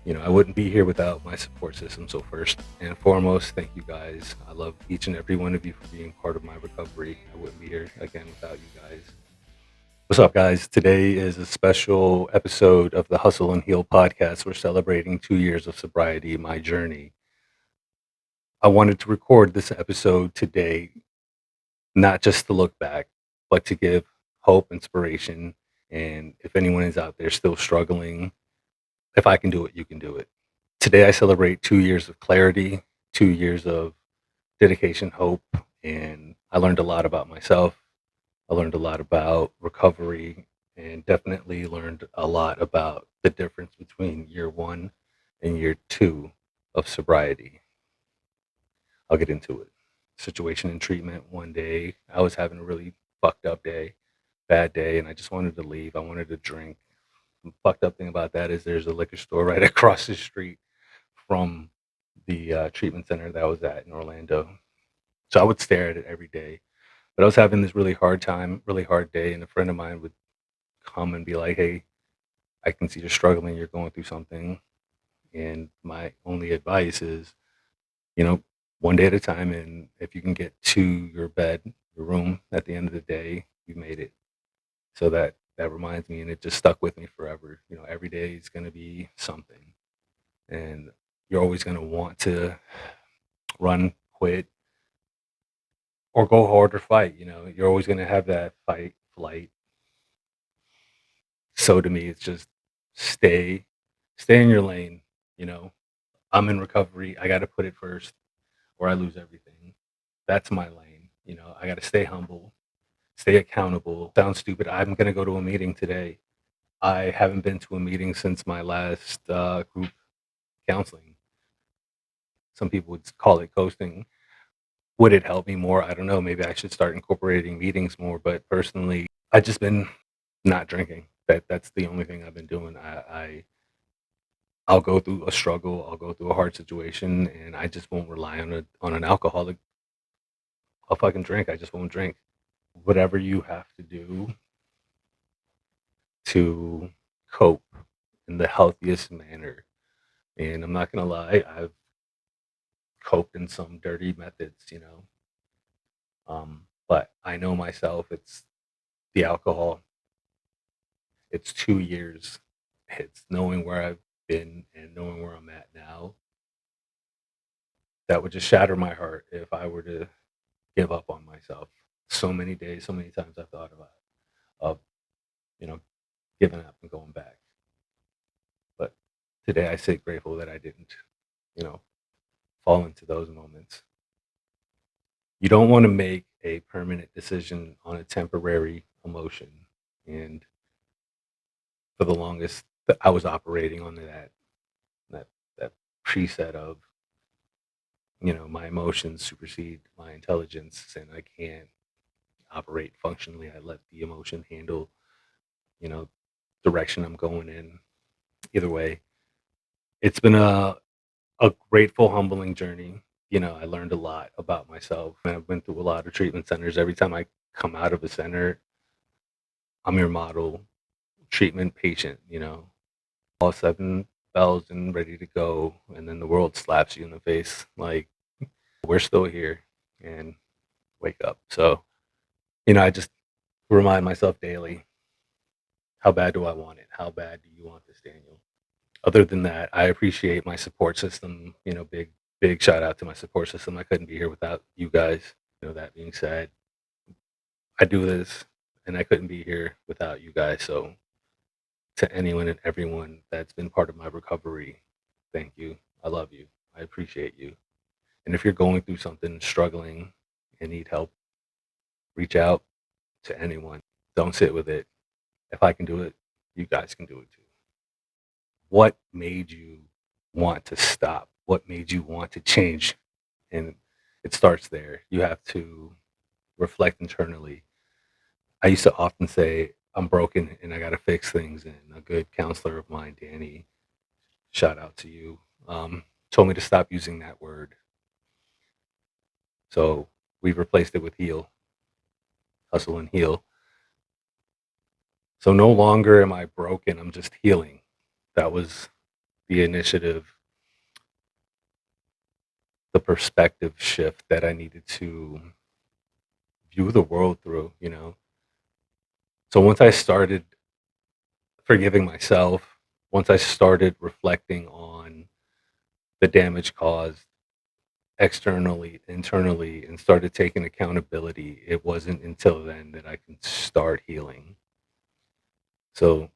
I wouldn't be here without my support system. So first and foremost, thank you guys. I love each and every one of you for being part of my recovery. I wouldn't be here again without you guys. What's up, guys? Today is a special episode of the Hustle and Heal podcast. We're celebrating 2 years of sobriety, my journey. I wanted to record this episode today, not just to look back, but to give hope, inspiration, and if anyone is out there still struggling, if I can do it, you can do it. Today, I celebrate 2 years of clarity, 2 years of dedication, hope, and I learned a lot about myself. I learned a lot about recovery and definitely learned a lot about the difference between year one and year two of sobriety. I'll get into it. Situation in treatment one day, I was having a really fucked up day, bad day, and I just wanted to leave. I wanted to drink. The fucked up thing about that is there's a liquor store right across the street from the treatment center that I was at in Orlando. So I would stare at it every day. But I was having this really hard time, really hard day, and a friend of mine would come and be like, "Hey, I can see you're struggling. You're going through something." And my only advice is, you know, one day at a time. And if you can get to your bed, your room at the end of the day, you made it. So that reminds me, and it just stuck with me forever. Every day is going to be something, and you're always going to want to run, quit, or go hard or fight. You're always going to have that fight, flight. So to me, it's just stay, stay in your lane. You know, I'm in recovery. I got to put it first, or I lose everything. That's my lane. I got to stay humble, stay accountable. Sounds stupid. I'm going to go to a meeting today. I haven't been to a meeting since my last group counseling. Some people would call it ghosting. Would it help me more? I don't know. Maybe I should start incorporating meetings more. But personally, I just been not drinking. That's the only thing I've been doing. I'll go through a struggle, I'll go through a hard situation, and I just won't rely on an alcoholic. I'll fucking drink. I just won't drink. Whatever you have to do to cope in the healthiest manner. And I'm not gonna lie, I've coped in some dirty methods. But I know myself. It's the alcohol. It's 2 years. It's knowing where I've been and knowing where I'm at now. That would just shatter my heart if I were to give up on myself. So many days, so many times I've thought about of you know giving up and going back. But today I sit grateful that I didn't, you know, fall into those moments. You don't want to make a permanent decision on a temporary emotion. And for the longest, I was operating on that that preset of my emotions supersede my intelligence, and I can't operate functionally. I let the emotion handle you know direction I'm going in. Either way, it's been a grateful, humbling journey. I learned a lot about myself. And I've been through a lot of treatment centers. Every time I come out of a center, I'm your model treatment patient. All seven bells and ready to go, and then the world slaps you in the face like we're still here and wake up. So I just remind myself daily, how bad do I want it? How bad do you want this, Daniel? Other than that, I appreciate my support system. Big shout out to my support system. I couldn't be here without you guys. That being said, I do this and I couldn't be here without you guys. So to anyone and everyone that's been part of my recovery, thank you. I love you. I appreciate you. And if you're going through something, struggling and need help, reach out to anyone. Don't sit with it. If I can do it, you guys can do it too. What made you want to stop? What made you want to change? And it starts there. You have to reflect internally. I used to often say, I'm broken and I got to fix things. And a good counselor of mine, Danny, shout out to you, told me to stop using that word. So we've replaced it with heal, hustle and heal. So no longer am I broken, I'm just healing. That was the initiative, the perspective shift that I needed to view the world through, you know? So once I started forgiving myself, once I started reflecting on the damage caused externally, internally, and started taking accountability, it wasn't until then that I can start healing. So